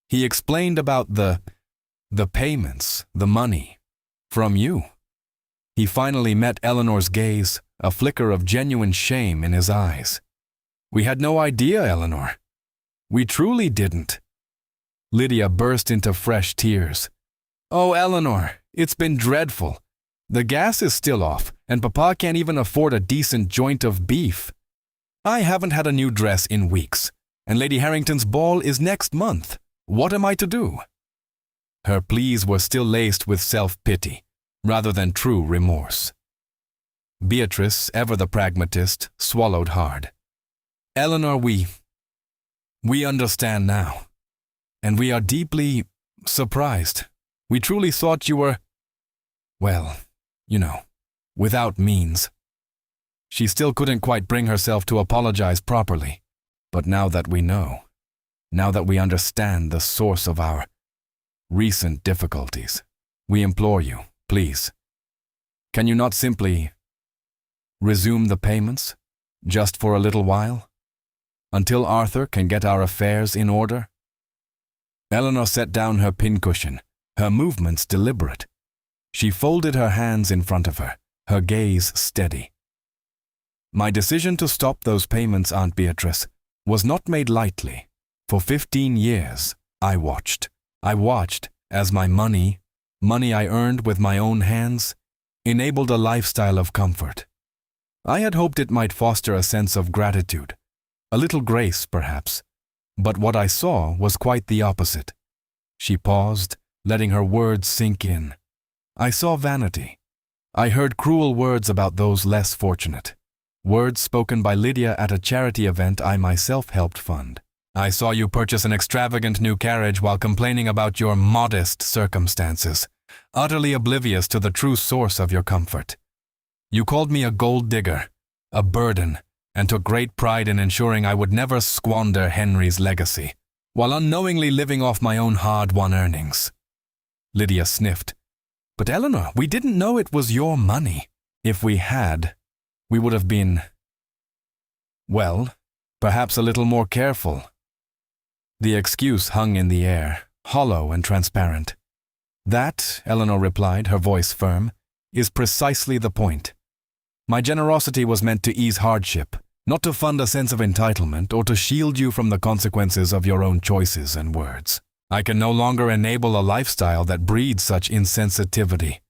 Speaker 1: He explained about the payments, the money, from you. He finally met Eleanor's gaze, a flicker of genuine shame in his eyes. We had no idea, Eleanor. We truly didn't. Lydia burst into fresh tears. Oh, Eleanor, it's been dreadful. The gas is still off, and Papa can't even afford a decent joint of beef. I haven't had a new dress in weeks, and Lady Harrington's ball is next month. What am I to do? Her pleas were still laced with self-pity, rather than true remorse. Beatrice, ever the pragmatist, swallowed hard. Eleanor, we understand now, and we are deeply surprised. We truly thought you were, well, without means. She still couldn't quite bring herself to apologize properly, but now that we know, now that we understand the source of our recent difficulties, we implore you, please, can you not simply Resume the payments? Just for a little while? Until Arthur can get our affairs in order? Eleanor set down her pincushion, her movements deliberate. She folded her hands in front of her gaze steady. My decision to stop those payments, Aunt Beatrice, was not made lightly. For 15 years, I watched as my money I earned with my own hands, enabled a lifestyle of comfort. I had hoped it might foster a sense of gratitude, a little grace perhaps, but what I saw was quite the opposite. She paused, letting her words sink in. I saw vanity. I heard cruel words about those less fortunate, words spoken by Lydia at a charity event I myself helped fund. I saw you purchase an extravagant new carriage while complaining about your modest circumstances, utterly oblivious to the true source of your comfort. You called me a gold digger, a burden, and took great pride in ensuring I would never squander Henry's legacy, while unknowingly living off my own hard-won earnings. Lydia sniffed. But Eleanor, we didn't know it was your money. If we had, we would have been, well, perhaps a little more careful. The excuse hung in the air, hollow and transparent. That, Eleanor replied, her voice firm, is precisely the point. My generosity was meant to ease hardship, not to fund a sense of entitlement or to shield you from the consequences of your own choices and words. I can no longer enable a lifestyle that breeds such insensitivity.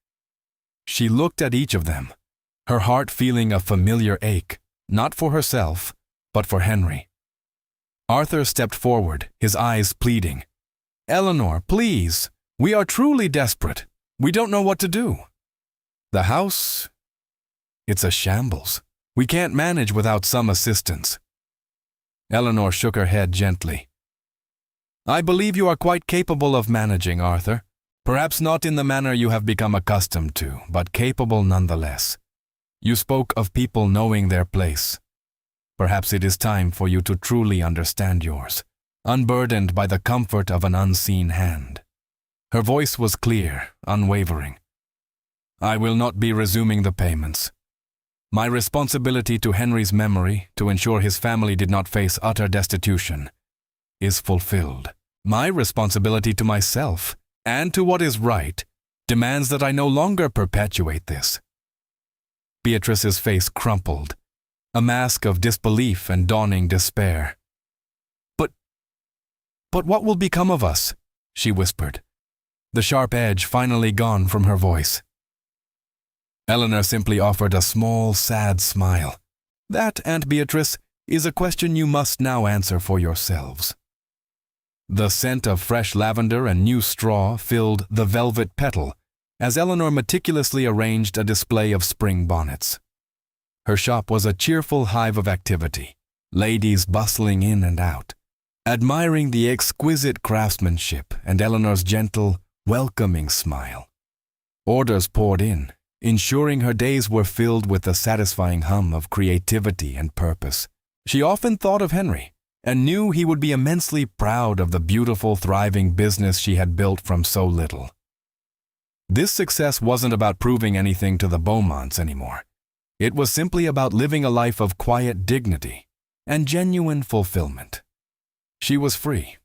Speaker 1: She looked at each of them, her heart feeling a familiar ache, not for herself, but for Henry. Arthur stepped forward, his eyes pleading. Eleanor, please, we are truly desperate. We don't know what to do. The house, it's a shambles. We can't manage without some assistance. Eleanor shook her head gently. I believe you are quite capable of managing, Arthur. Perhaps not in the manner you have become accustomed to, but capable nonetheless. You spoke of people knowing their place. Perhaps it is time for you to truly understand yours, unburdened by the comfort of an unseen hand. Her voice was clear, unwavering. I will not be resuming the payments. My responsibility to Henry's memory, to ensure his family did not face utter destitution, is fulfilled. My responsibility to myself, and to what is right, demands that I no longer perpetuate this. Beatrice's face crumpled, a mask of disbelief and dawning despair. But what will become of us? She whispered, the sharp edge finally gone from her voice. Eleanor simply offered a small, sad smile. That, Aunt Beatrice, is a question you must now answer for yourselves. The scent of fresh lavender and new straw filled the velvet petal as Eleanor meticulously arranged a display of spring bonnets. Her shop was a cheerful hive of activity, ladies bustling in and out, admiring the exquisite craftsmanship and Eleanor's gentle, welcoming smile. Orders poured in, ensuring her days were filled with the satisfying hum of creativity and purpose. She often thought of Henry, and knew he would be immensely proud of the beautiful, thriving business she had built from so little. This success wasn't about proving anything to the Beaumonts anymore. It was simply about living a life of quiet dignity and genuine fulfillment. She was free.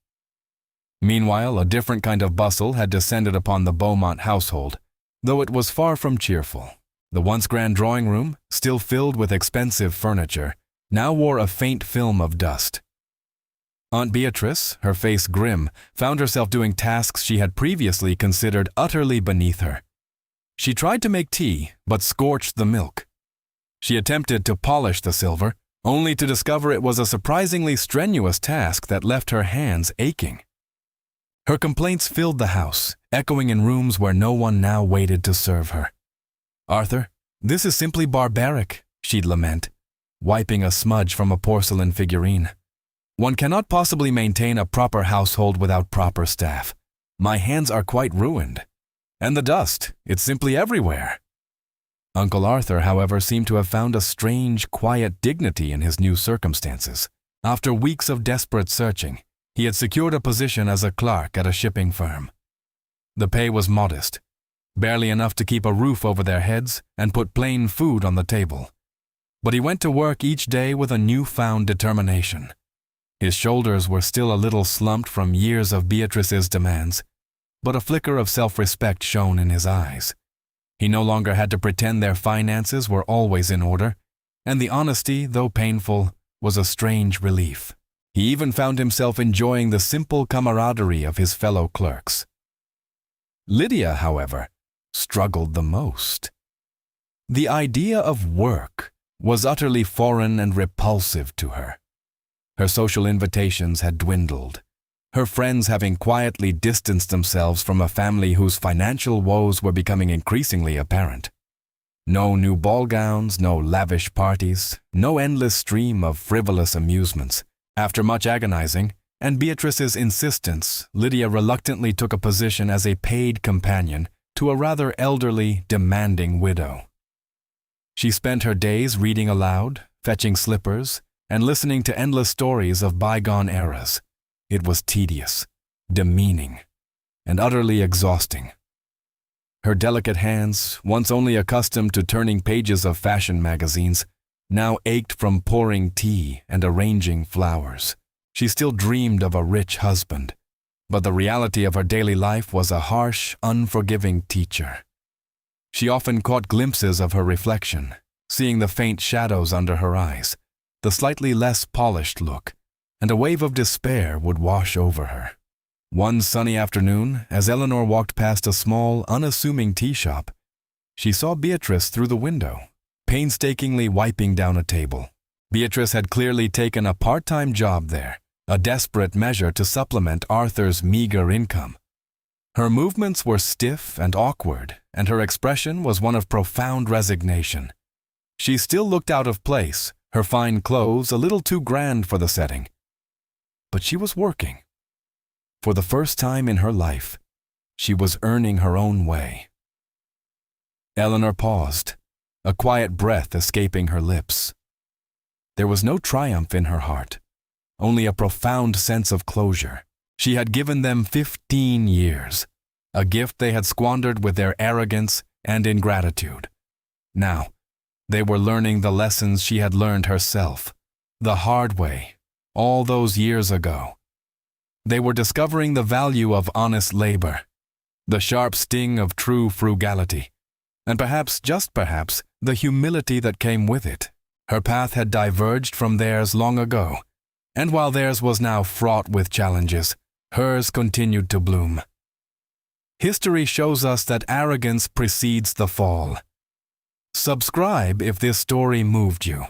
Speaker 1: Meanwhile, a different kind of bustle had descended upon the Beaumont household, though it was far from cheerful. The once grand drawing room, still filled with expensive furniture, now wore a faint film of dust. Aunt Beatrice, her face grim, found herself doing tasks she had previously considered utterly beneath her. She tried to make tea, but scorched the milk. She attempted to polish the silver, only to discover it was a surprisingly strenuous task that left her hands aching. Her complaints filled the house, echoing in rooms where no one now waited to serve her. Arthur, this is simply barbaric, she'd lament, wiping a smudge from a porcelain figurine. One cannot possibly maintain a proper household without proper staff. My hands are quite ruined. And the dust, it's simply everywhere. Uncle Arthur, however, seemed to have found a strange, quiet dignity in his new circumstances. After weeks of desperate searching, he had secured a position as a clerk at a shipping firm. The pay was modest, barely enough to keep a roof over their heads and put plain food on the table. But he went to work each day with a newfound determination. His shoulders were still a little slumped from years of Beatrice's demands, but a flicker of self-respect shone in his eyes. He no longer had to pretend their finances were always in order, and the honesty, though painful, was a strange relief. He even found himself enjoying the simple camaraderie of his fellow clerks. Lydia, however, struggled the most. The idea of work was utterly foreign and repulsive to her. Her social invitations had dwindled, her friends having quietly distanced themselves from a family whose financial woes were becoming increasingly apparent. No new ball gowns, no lavish parties, no endless stream of frivolous amusements. After much agonizing, and Beatrice's insistence, Lydia reluctantly took a position as a paid companion to a rather elderly, demanding widow. She spent her days reading aloud, fetching slippers, and listening to endless stories of bygone eras. It was tedious, demeaning, and utterly exhausting. Her delicate hands, once only accustomed to turning pages of fashion magazines, now ached from pouring tea and arranging flowers. She still dreamed of a rich husband, but the reality of her daily life was a harsh, unforgiving teacher. She often caught glimpses of her reflection, seeing the faint shadows under her eyes, the slightly less polished look, and a wave of despair would wash over her. One sunny afternoon, as Eleanor walked past a small, unassuming tea shop, she saw Beatrice through the window, painstakingly wiping down a table. Beatrice had clearly taken a part-time job there, a desperate measure to supplement Arthur's meager income. Her movements were stiff and awkward, and her expression was one of profound resignation. She still looked out of place, her fine clothes a little too grand for the setting. But she was working. For the first time in her life, she was earning her own way. Eleanor paused, a quiet breath escaping her lips. There was no triumph in her heart, only a profound sense of closure. She had given them 15 years, a gift they had squandered with their arrogance and ingratitude. Now, they were learning the lessons she had learned herself, the hard way, all those years ago. They were discovering the value of honest labor, the sharp sting of true frugality, and perhaps, just perhaps, the humility that came with it. Her path had diverged from theirs long ago, and while theirs was now fraught with challenges, hers continued to bloom. History shows us that arrogance precedes the fall. Subscribe if this story moved you.